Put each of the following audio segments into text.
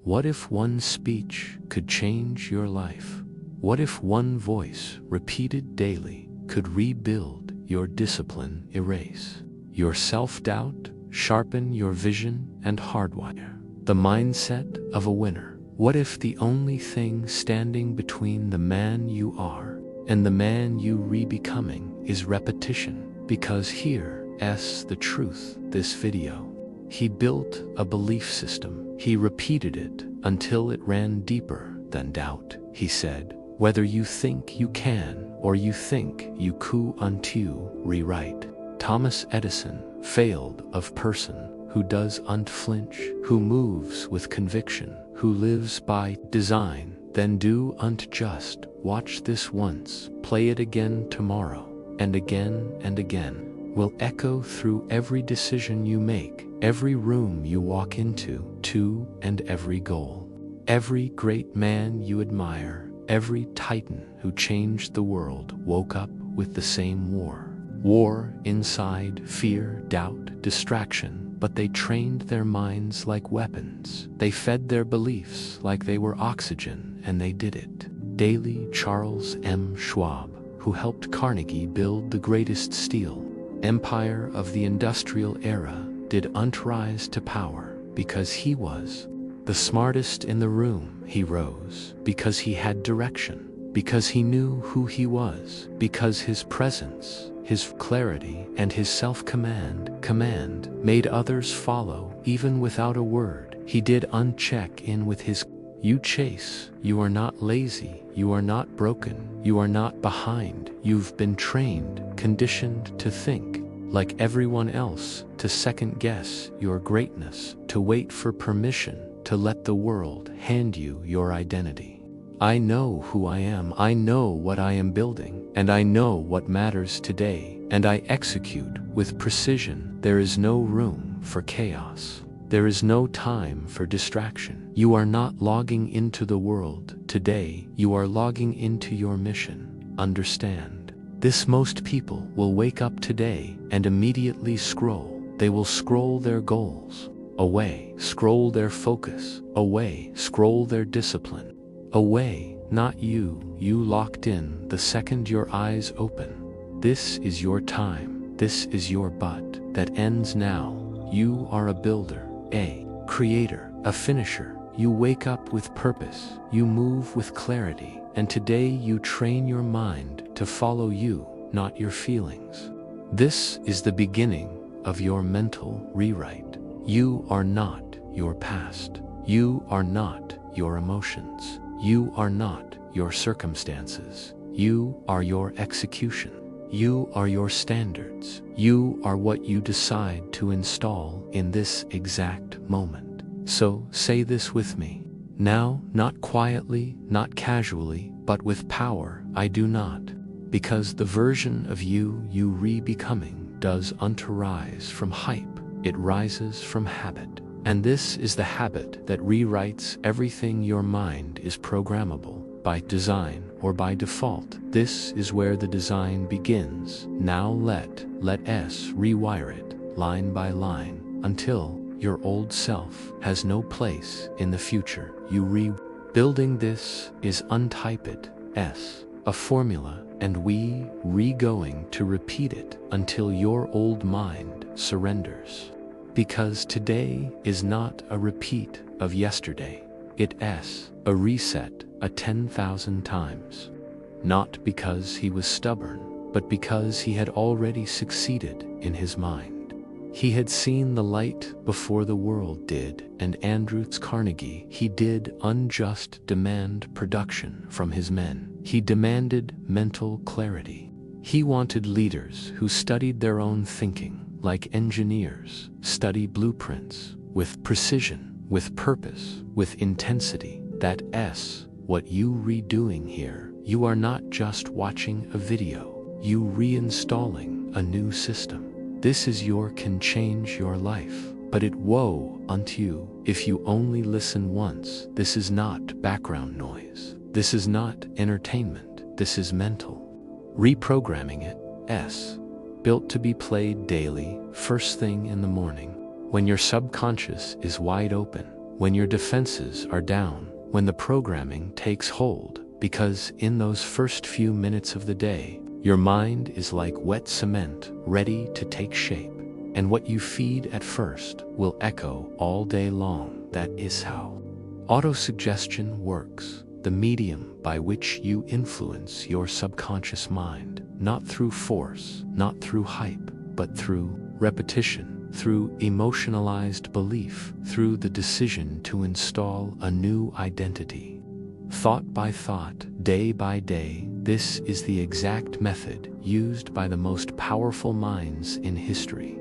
What if one speech could change your life? What if one voice, repeated daily, could rebuild your discipline, erase your self-doubt, sharpen your vision, and hardwire the mindset of a winner? What if the only thing standing between the man you are and the man you re-becoming is repetition? Because here's the truth, this video. He built a belief system. He repeated it until it ran deeper than doubt. He said, whether you think you can or you think you could rewrite. Thomas Edison failed of person who does unflinch, who moves with conviction, who lives by design, then do just watch this once, play it again tomorrow, and again, will echo through every decision you make, every room you walk into, and every goal. Every great man you admire, every titan who changed the world woke up with the same war. War inside, fear, doubt, distraction, but they trained their minds like weapons. They fed their beliefs like they were oxygen, and they did it daily. Charles M. Schwab, who helped Carnegie build the greatest steel empire of the industrial era, did rise to power because he was the smartest in the room. He rose because he had direction, because he knew who he was, because his presence, his clarity, and his self-command made others follow even without a word. He did uncheck in with his you chase. You are not lazy. You are not broken. You are not behind. You've been trained, conditioned to think like everyone else, to second-guess your greatness, to wait for permission, to let the world hand you your identity. I know who I am. I know what I am building, and I know what matters today, and I execute with precision. There is no room for chaos. There is no time for distraction. You are not logging into the world today. You are logging into your mission. Understand this. Most people will wake up today and immediately scroll. They will scroll their goals away, scroll their focus away, scroll their discipline away. Not you. You locked in the second your eyes open. This is your time. This is your but that ends now. You are a builder, a creator, a finisher. You wake up with purpose. You move with clarity. And today you train your mind to follow you, not your feelings. This is the beginning of your mental rewrite. You are not your past. You are not your emotions. You are not your circumstances. You are your execution. You are your standards. You are what you decide to install in this exact moment. So say this with me. Now, not quietly, not casually, but with power. I do not. Because the version of you re-becoming does rise from hype. It rises from habit. And this is the habit that rewrites everything. Your mind is programmable by design or by default. This is where the design begins. Now let us rewire it line by line until your old self has no place in the future. Building this is untype it s a formula, and we going to repeat it until your old mind surrenders. Because today is not a repeat of yesterday. It's a reset, a 10,000 times. Not because he was stubborn, but because he had already succeeded in his mind. He had seen the light before the world did, and Andrews Carnegie, he did unjust demand production from his men. He demanded mental clarity. He wanted leaders who studied their own thinking, like engineers study blueprints, with precision, with purpose, with intensity. That's what you redoing here. You are not just watching a video, you reinstalling a new system. This is your can change your life, but it woe unto you if you only listen once. This is not background noise. This is not entertainment. This is mental. Reprogramming it, built to be played daily, first thing in the morning, when your subconscious is wide open, when your defenses are down, when the programming takes hold, because in those first few minutes of the day, your mind is like wet cement ready to take shape, and what you feed at first will echo all day long. That is how autosuggestion works, the medium by which you influence your subconscious mind, not through force, not through hype, but through repetition, through emotionalized belief, through the decision to install a new identity. Thought by thought, day by day, this is the exact method used by the most powerful minds in history.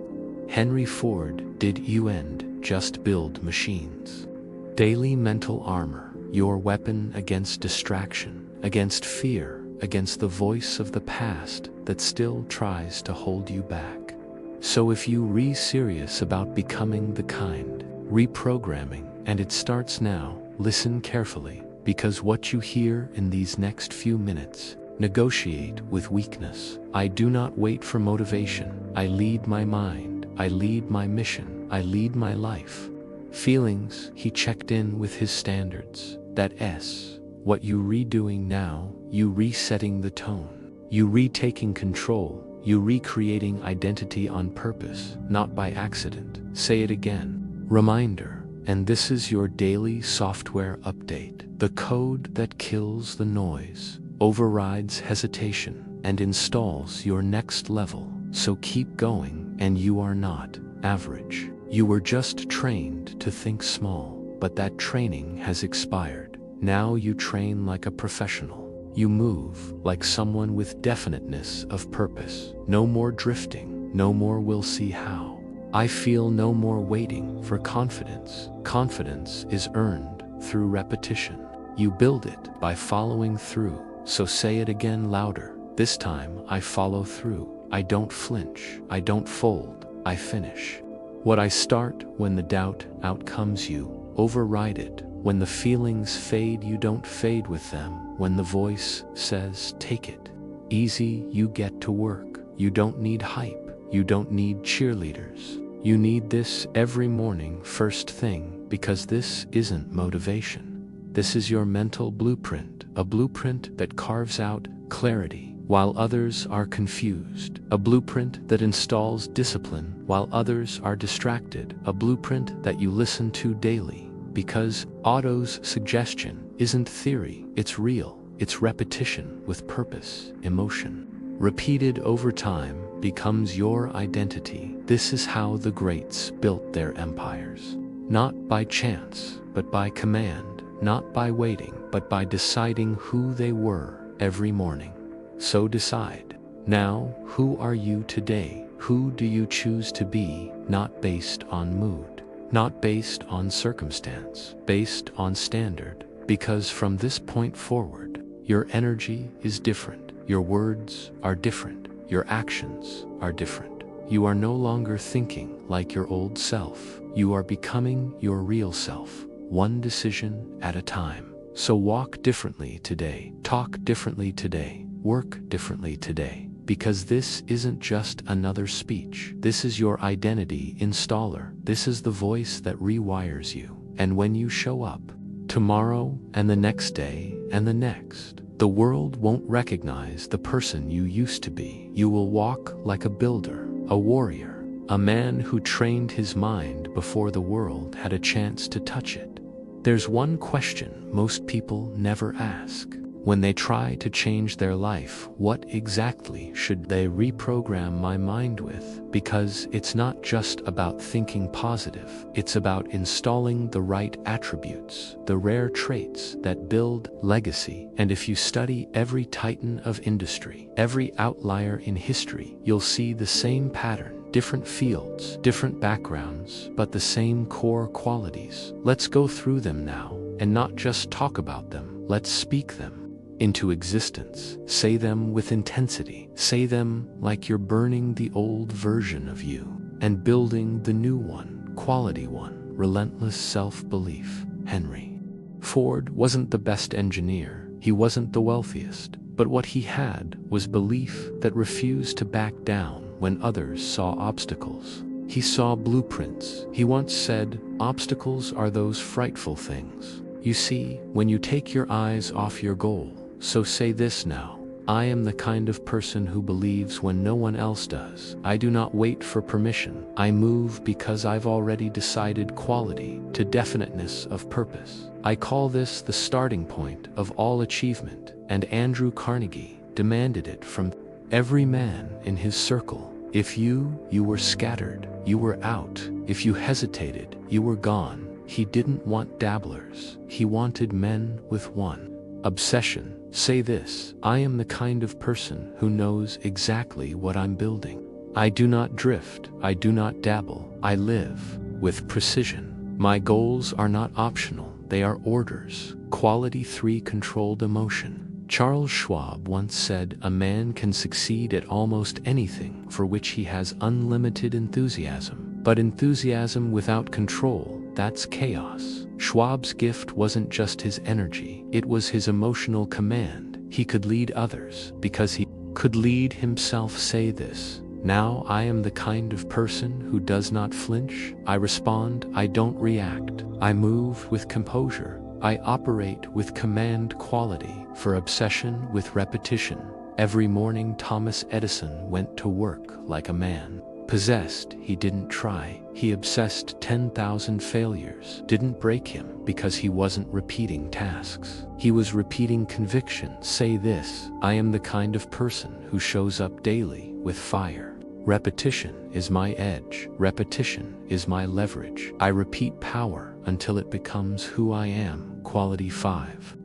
Henry Ford didn't just build machines. Daily mental armor, your weapon against distraction, against fear, against the voice of the past that still tries to hold you back. So if you're serious about becoming the kind, reprogramming, and it starts now, listen carefully, because what you hear in these next few minutes, negotiate with weakness. I do not wait for motivation. I lead my mind. I lead my mission. I lead my life. Feelings, he checked in with his standards. That S, what you redoing now, you resetting the tone. You retaking control. You recreating identity on purpose, not by accident. Say it again. Reminder. And this is your daily software update. The code that kills the noise, overrides hesitation, and installs your next level. So keep going, and you are not average. You were just trained to think small, but that training has expired. Now you train like a professional. You move like someone with definiteness of purpose. No more drifting, no more we'll see how. I feel no more waiting for confidence. Confidence is earned through repetition. You build it by following through. So say it again louder. This time I follow through. I don't flinch. I don't fold. I finish. What I start when the doubt outcomes you, override it. When the feelings fade, you don't fade with them. When the voice says, take it easy, you get to work. You don't need hype. You don't need cheerleaders. You need this every morning, first thing, because this isn't motivation. This is your mental blueprint, a blueprint that carves out clarity while others are confused, a blueprint that installs discipline while others are distracted, a blueprint that you listen to daily, because autosuggestion isn't theory, it's real, it's repetition with purpose, emotion. Repeated over time becomes your identity. This is how the greats built their empires. Not by chance, but by command, not by waiting, but by deciding who they were every morning. So decide. Now, who are you today? Who do you choose to be? Not based on mood, not based on circumstance, based on standard. Because from this point forward, your energy is different. Your words are different. Your actions are different. You are no longer thinking like your old self. You are becoming your real self, one decision at a time. So walk differently today, talk differently today, work differently today, because this isn't just another speech. This is your identity installer. This is the voice that rewires you. And when you show up, tomorrow and the next day and the next, the world won't recognize the person you used to be. You will walk like a builder, a warrior, a man who trained his mind before the world had a chance to touch it. There's one question most people never ask. When they try to change their life, what exactly should they reprogram my mind with? Because it's not just about thinking positive. It's about installing the right attributes, the rare traits that build legacy. And if you study every titan of industry, every outlier in history, you'll see the same pattern. Different fields, different backgrounds, but the same core qualities. Let's go through them now, and not just talk about them. Let's speak them into existence. Say them with intensity. Say them like you're burning the old version of you and building the new one, quality one, relentless self-belief. Henry Ford wasn't the best engineer. He wasn't the wealthiest. But what he had was belief that refused to back down when others saw obstacles. He saw blueprints. He once said, "Obstacles are those frightful things you see when you take your eyes off your goal." So say this now. I am the kind of person who believes when no one else does. I do not wait for permission. I move because I've already decided quality to definiteness of purpose. I call this the starting point of all achievement, and Andrew Carnegie demanded it from every man in his circle. If you were scattered, you were out. If you hesitated, you were gone. He didn't want dabblers. He wanted men with one obsession. Say this. I am the kind of person who knows exactly what I'm building. I do not drift. I do not dabble. I live with precision. My goals are not optional. They are orders. Quality 3 controlled emotion. Charles Schwab once said, "A man can succeed at almost anything for which he has unlimited enthusiasm. But enthusiasm without control, that's chaos." Schwab's gift wasn't just his energy, it was his emotional command. He could lead others because he could lead himself. Say this. Now I am the kind of person who does not flinch. I respond, I don't react. I move with composure. I operate with command quality for obsession with repetition. Every morning Thomas Edison went to work like a man possessed. He didn't try. He obsessed. 10,000 failures didn't break him because he wasn't repeating tasks. He was repeating conviction. Say this. I am the kind of person who shows up daily with fire. Repetition is my edge. Repetition is my leverage. I repeat power until it becomes who I am. Quality 5.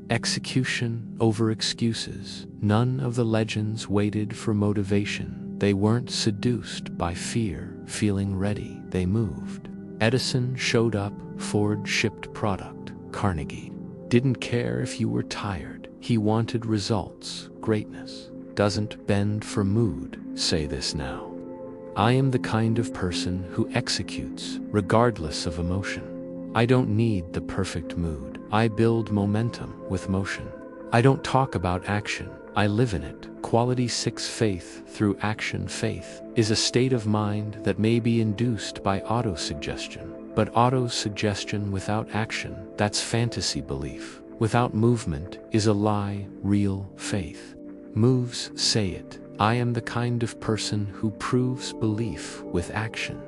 Execution over excuses. None of the legends waited for motivation. They weren't seduced by fear. Feeling ready, they moved. Edison showed up. Ford shipped product. Carnegie didn't care if you were tired. He wanted results. Greatness doesn't bend for mood. Say this now. I am the kind of person who executes regardless of emotion. I don't need the perfect mood. I build momentum with motion. I don't talk about action. I live in it. Quality 6 faith through action. Faith is a state of mind that may be induced by autosuggestion. But autosuggestion without action, that's fantasy belief. Without movement is a lie. Real faith moves. Say it. I am the kind of person who proves belief with action.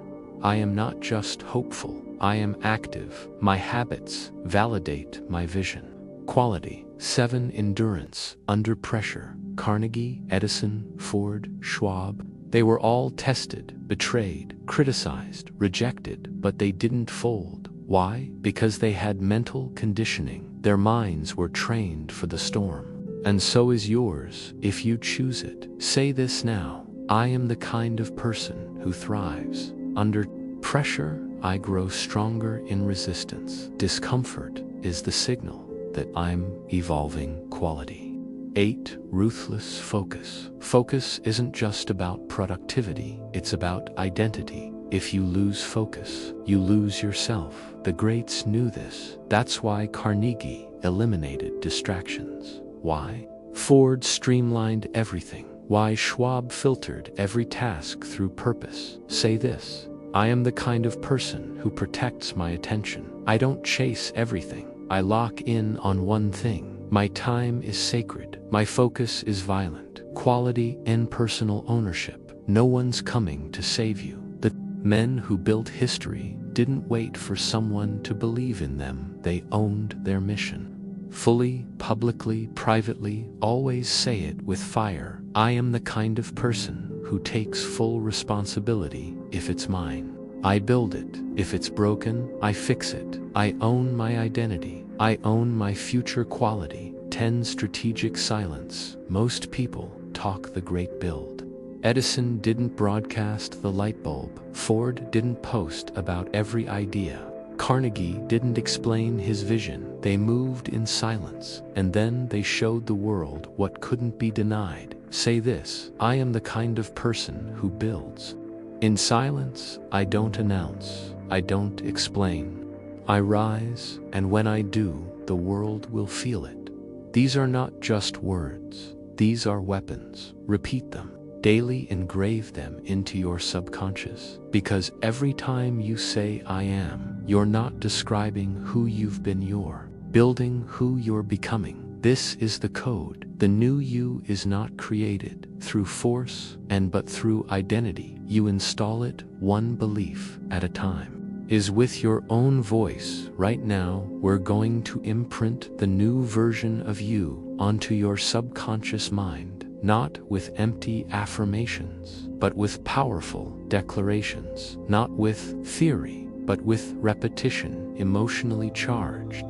I am not just hopeful. I am active. My habits validate my vision. Quality 7 endurance under pressure. Carnegie, Edison, Ford, Schwab. They were all tested, betrayed, criticized, rejected, but they didn't fold. Why? Because they had mental conditioning. Their minds were trained for the storm. And so is yours if you choose it. Say this now. I am the kind of person who thrives under pressure. I grow stronger in resistance. Discomfort is the signal that I'm evolving. Quality 8 ruthless focus. Focus isn't just about productivity, it's about identity. If you lose focus, you lose yourself. The greats knew this. That's why Carnegie eliminated distractions. Why? Ford streamlined everything. Why Schwab filtered every task through purpose. Say this. I am the kind of person who protects my attention. I don't chase everything. I lock in on one thing. My time is sacred. My focus is violent. Quality and personal ownership. No one's coming to save you. The men who built history didn't wait for someone to believe in them. They owned their mission. Fully, publicly, privately, always say it with fire. I am the kind of person who takes full responsibility if it's mine. I build it. If it's broken, I fix it. I own my identity. I own my future. Quality 10 strategic silence. Most people talk the great build. Edison didn't broadcast the light bulb. Ford didn't post about every idea. Carnegie didn't explain his vision. They moved in silence, and then they showed the world what couldn't be denied. Say this. I am the kind of person who builds. In silence, I don't announce. I don't explain. I rise, and when I do, the world will feel it. These are not just words. These are weapons. Repeat them. Daily engrave them into your subconscious, because every time you say I am, you're not describing who you've been, you're building who you're becoming. This is the code. The new you is not created through force but through identity. You install it one belief at a time. Is with your own voice. Right now, we're going to imprint the new version of you onto your subconscious mind, not with empty affirmations, but with powerful declarations, not with theory, but with repetition, emotionally charged,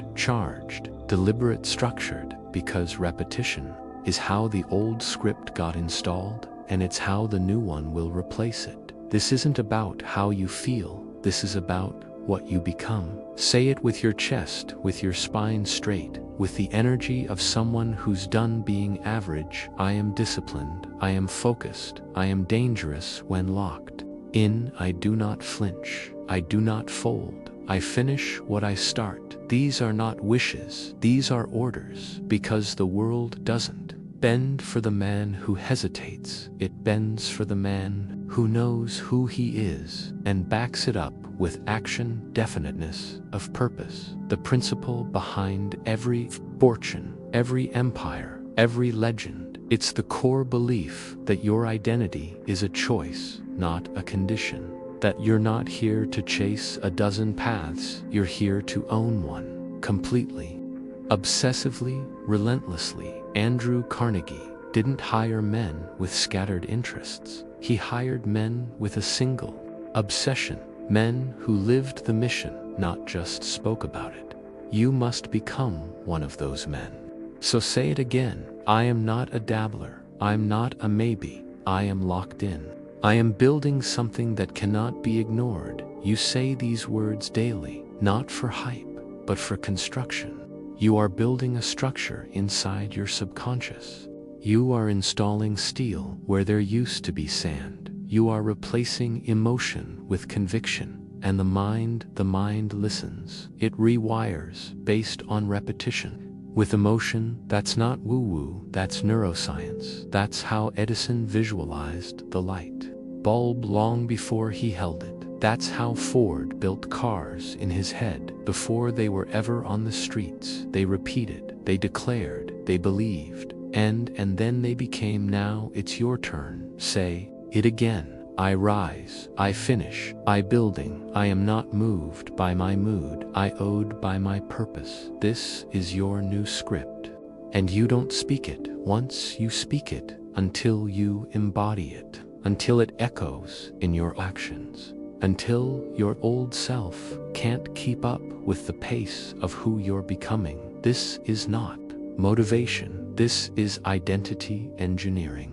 deliberate, structured, because repetition is how the old script got installed, and it's how the new one will replace it. This isn't about how you feel, this is about what you become. Say it with your chest, with your spine straight, with the energy of someone who's done being average. I am disciplined, I am focused, I am dangerous when locked in. I do not flinch, I do not fold, I finish what I start. These are not wishes, these are orders, because the world doesn't bend for the man who hesitates, it bends for the man who knows who he is and backs it up with action, definiteness of purpose. The principle behind every fortune, every empire, every legend. It's the core belief that your identity is a choice, not a condition. That you're not here to chase a dozen paths, you're here to own one, completely. Obsessively, relentlessly. Andrew Carnegie didn't hire men with scattered interests. He hired men with a single obsession. Men who lived the mission, not just spoke about it. You must become one of those men. So say it again. I am not a dabbler. I'm not a maybe. I am locked in. I am building something that cannot be ignored. You say these words daily, not for hype, but for construction. You are building a structure inside your subconscious. You are installing steel where there used to be sand. You are replacing emotion with conviction, and the mind listens. It rewires based on repetition. With emotion, that's not woo-woo, that's neuroscience. That's how Edison visualized the light bulb long before he held it. That's how Ford built cars in his head before they were ever on the streets. They repeated, they declared, they believed, and then they became. Now it's your turn. Say it again. I rise, I finish, I building. I am not moved by my mood, I owed by my purpose. This is your new script. And you don't speak it once, you speak it until you embody it, until it echoes in your actions, until your old self can't keep up with the pace of who you're becoming. This is not motivation, this is identity engineering.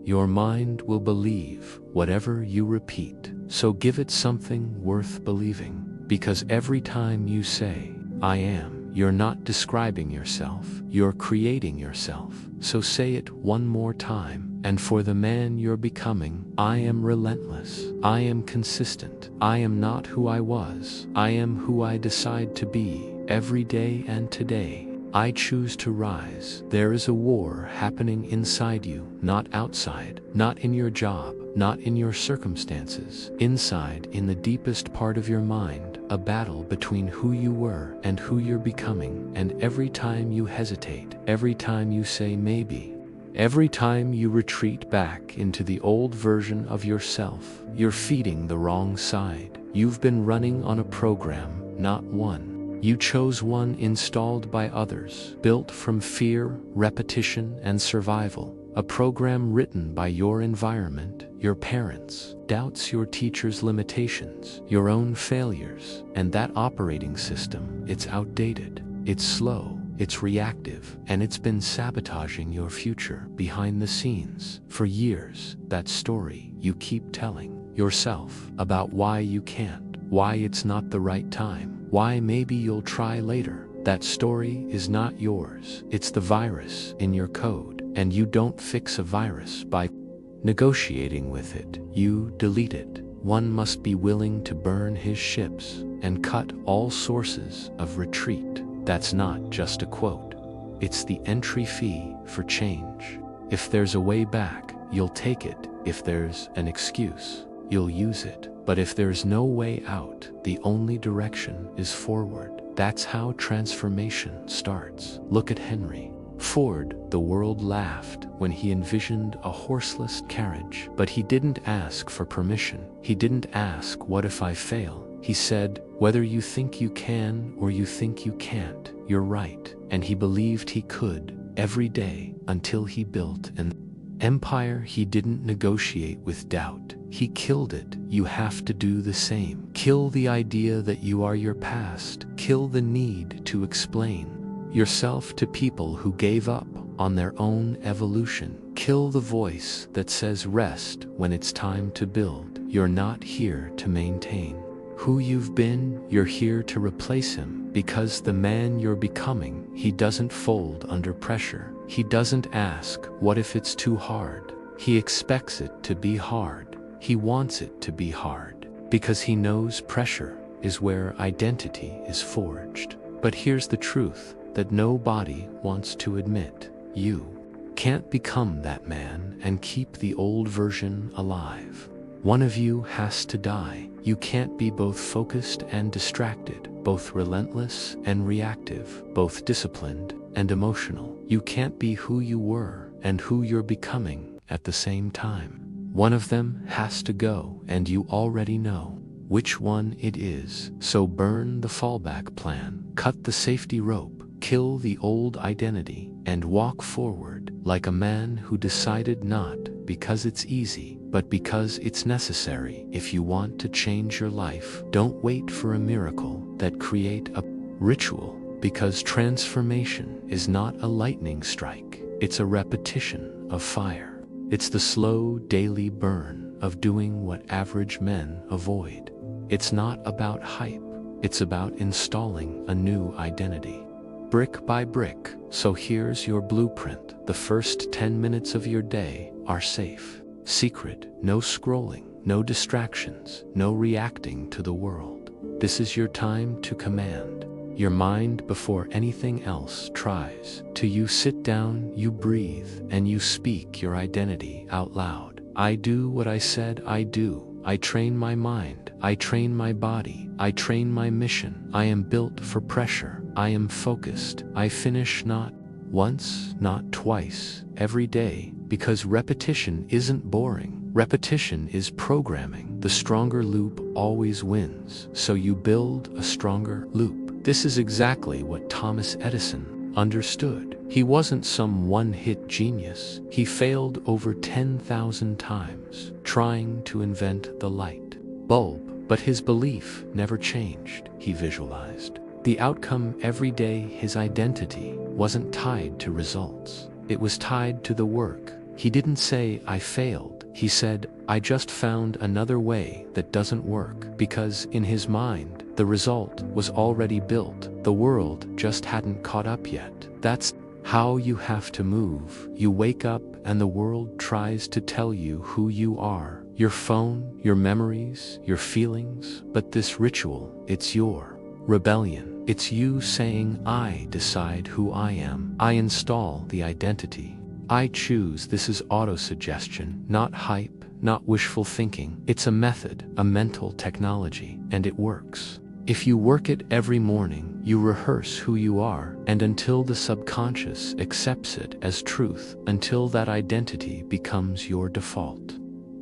Your mind will believe whatever you repeat, so give it something worth believing, because every time you say, I am, you're not describing yourself, you're creating yourself. So say it one more time, and for the man you're becoming, I am relentless, I am consistent, I am not who I was, I am who I decide to be, every day and today. I choose to rise. There is a war happening inside you, not outside, not in your job, not in your circumstances. Inside, in the deepest part of your mind, a battle between who you were and who you're becoming. And every time you hesitate, every time you say maybe, every time you retreat back into the old version of yourself, you're feeding the wrong side. You've been running on a program, not one. You chose one installed by others, built from fear, repetition, and survival. A program written by your environment, your parents, doubts, your teacher's limitations, your own failures. And that operating system, it's outdated, it's slow, it's reactive, and it's been sabotaging your future behind the scenes for years. That story you keep telling yourself about why you can't, why it's not the right time, why maybe you'll try later. That story is not yours. It's the virus in your code, and you don't fix a virus by negotiating with it. You delete it. One must be willing to burn his ships and cut all sources of retreat. That's not just a quote. It's the entry fee for change. If there's a way back, You'll take it if there's an excuse. You'll use it. But if there's no way out, the only direction is forward. That's how transformation starts. Look at Henry Ford. The world laughed when he envisioned a horseless carriage, but he didn't ask for permission. He didn't ask, what if I fail? He said, whether you think you can or you think you can't, you're right. And he believed he could every day until he built an empire. He didn't negotiate with doubt. He killed it. You have to do the same. Kill the idea that you are your past. Kill the need to explain yourself to people who gave up on their own evolution. Kill the voice that says rest when it's time to build. You're not here to maintain who you've been, you're here to replace him, because the man you're becoming, he doesn't fold under pressure. He doesn't ask, what if it's too hard? He expects it to be hard. He wants it to be hard, because he knows pressure is where identity is forged. But here's the truth that nobody wants to admit. You can't become that man and keep the old version alive. One of you has to die. You can't be both focused and distracted, both relentless and reactive, both disciplined and emotional. You can't be who you were and who you're becoming at the same time. One of them has to go, and you already know which one it is. So burn the fallback plan, cut the safety rope, kill the old identity, and walk forward like a man who decided not because it's easy, but because it's necessary. If you want to change your life, don't wait for a miracle that create a ritual, because transformation is not a lightning strike. It's a repetition of fire. It's the slow daily burn of doing what average men avoid. It's not about hype. It's about installing a new identity, brick by brick. So here's your blueprint. The first 10 minutes of your day are safe. Secret. No scrolling, no distractions, no reacting to the world. This is your time to command your mind before anything else tries to. You sit down, you breathe, and you speak your identity out loud. I do what I said I do. I train my mind. I train my body. I train my mission. I am built for pressure. I am focused. I finish not once, not twice, every day, because repetition isn't boring. Repetition is programming. The stronger loop always wins. So you build a stronger loop. This is exactly what Thomas Edison understood. He wasn't some one-hit genius. He failed over 10,000 times trying to invent the light bulb, but his belief never changed. He visualized the outcome every day. His identity wasn't tied to results. It was tied to the work. He didn't say, I failed. He said, I just found another way that doesn't work, because in his mind, the result was already built. The world just hadn't caught up yet. That's how you have to move. You wake up and the world tries to tell you who you are. Your phone, your memories, your feelings. But this ritual, it's your rebellion. It's you saying, I decide who I am. I install the identity. I choose. This is autosuggestion, not hype, not wishful thinking. It's a method, a mental technology, and it works. If you work it every morning, you rehearse who you are, and until the subconscious accepts it as truth, until that identity becomes your default.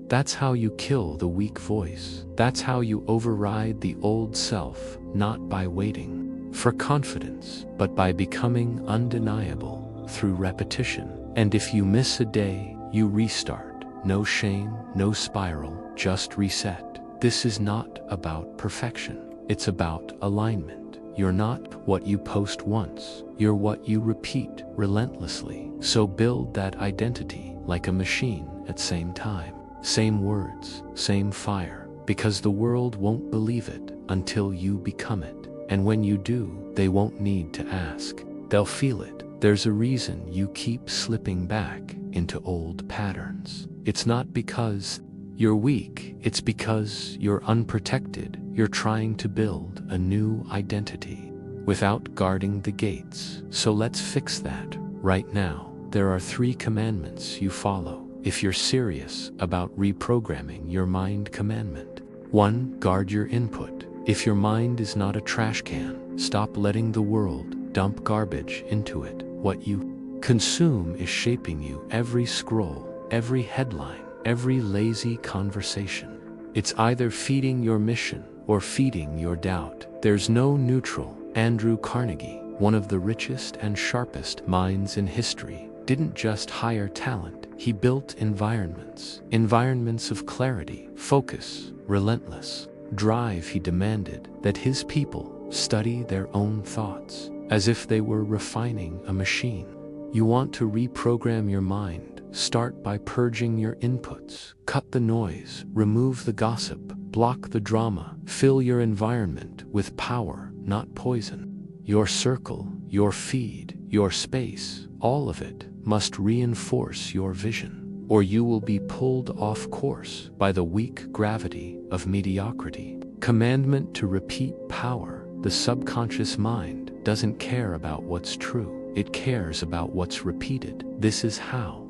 That's how you kill the weak voice. That's how you override the old self, not by waiting for confidence, but by becoming undeniable through repetition. And if you miss a day, you restart. No shame, no spiral, just reset. This is not about perfection. It's about alignment. You're not what you post once. You're what you repeat relentlessly. So build that identity like a machine at same time. Same words, same fire. Because the world won't believe it until you become it. And when you do, they won't need to ask. They'll feel it. There's a reason you keep slipping back into old patterns. It's not because you're weak, it's because you're unprotected. You're trying to build a new identity without guarding the gates. So let's fix that right now. There are 3 commandments you follow. if you're serious about reprogramming your mind. Commandment 1. Guard your input. If your mind is not a trash can, stop letting the world dump garbage into it. What you consume is shaping you. Every scroll, every headline, every lazy conversation. It's either feeding your mission or feeding your doubt. There's no neutral. Andrew Carnegie, one of the richest and sharpest minds in history, didn't just hire talent, he built environments. Environments of clarity, focus, relentless drive. He demanded that his people study their own thoughts, as if they were refining a machine. You want to reprogram your mind? Start by purging your inputs. Cut the noise, remove the gossip, block the drama. Fill your environment with power, not poison. Your circle, your feed, your space, all of it must reinforce your vision, or you will be pulled off course by the weak gravity of mediocrity. Commandment to repeat power. The subconscious mind doesn't care about what's true, it cares about what's repeated. This is how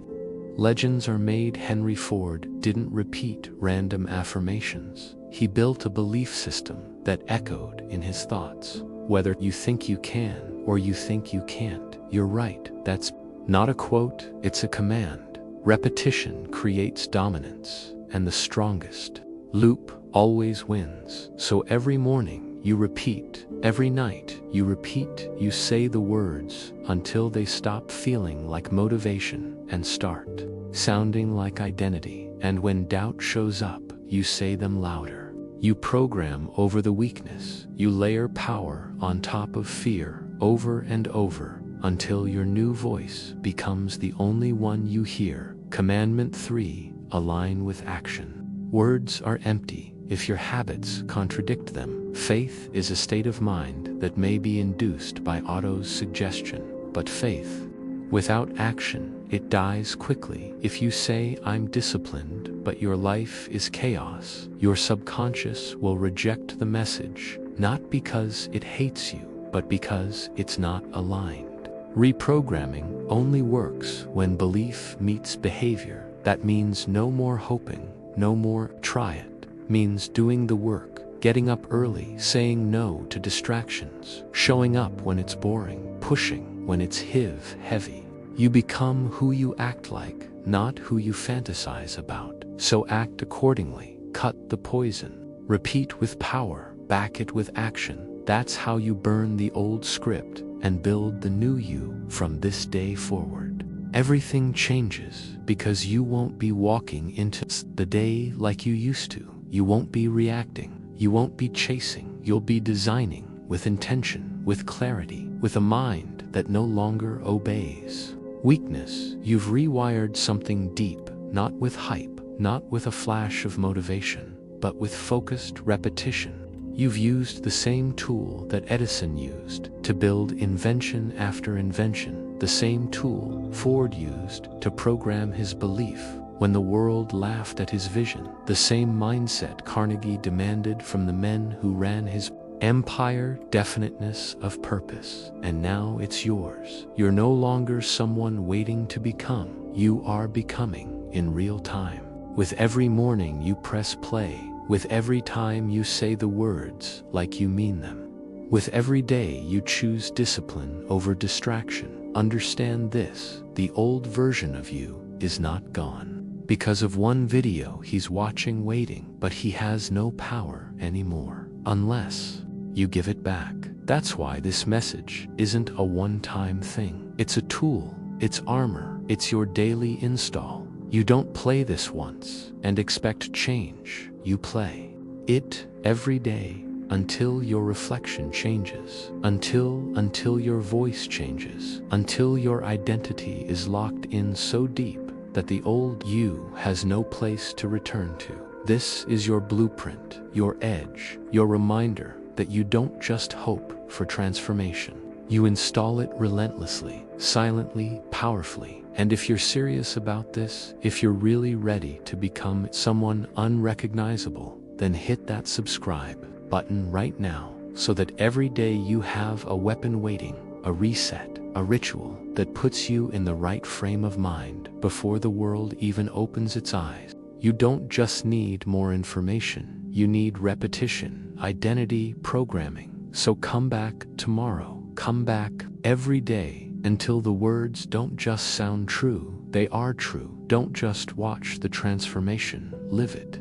legends are made. Henry Ford didn't repeat random affirmations. He built a belief system that echoed in his thoughts. Whether you think you can or you think you can't, you're right. That's not a quote, it's a command. Repetition creates dominance, and the strongest loop always wins. So every morning you repeat, every night you repeat, you say the words until they stop feeling like motivation and start sounding like identity. And when doubt shows up, you say them louder. You program over the weakness. You layer power on top of fear over and over until your new voice becomes the only one you hear. Commandment 3. Align with action. Words are empty if your habits contradict them. Faith is a state of mind that may be induced by autosuggestion, but faith without action, it dies quickly. If you say, "I'm disciplined," but your life is chaos, your subconscious will reject the message, not because it hates you, but because it's not aligned. Reprogramming only works when belief meets behavior. That means no more hoping, no more try it. Means doing the work, getting up early, saying no to distractions, showing up when it's boring, pushing when it's heavy. You become who you act like, not who you fantasize about. So act accordingly. Cut the poison. Repeat with power. Back it with action. That's how you burn the old script and build the new you from this day forward. Everything changes because you won't be walking into the day like you used to. You won't be reacting. You won't be chasing. You'll be designing with intention, with clarity, with a mind that no longer obeys weakness. You've rewired something deep, not with hype, not with a flash of motivation, but with focused repetition. You've used the same tool that Edison used to build invention after invention, the same tool Ford used to program his belief when the world laughed at his vision, the same mindset Carnegie demanded from the men who ran his empire. Definiteness of purpose. And now it's yours. You're no longer someone waiting to become. You are becoming in real time. With every morning you press play. With every time you say the words like you mean them. With every day you choose discipline over distraction. Understand this: the old version of you is not gone because of one video he's watching waiting, but he has no power anymore unless you give it back. That's why this message isn't a one-time thing. It's a tool, it's armor, it's your daily install. You don't play this once and expect change. You play it every day until your reflection changes, until your voice changes, until your identity is locked in so deep that the old you has no place to return to. This is your blueprint, your edge, your reminder that you don't just hope for transformation. You install it relentlessly, silently, powerfully. And if you're serious about this, if you're really ready to become someone unrecognizable, then hit that subscribe button right now so that every day you have a weapon waiting, a reset, a ritual that puts you in the right frame of mind before the world even opens its eyes. You don't just need more information, you need repetition, identity programming. So come back tomorrow, come back every day until the words don't just sound true, they are true. Don't just watch the transformation, live it.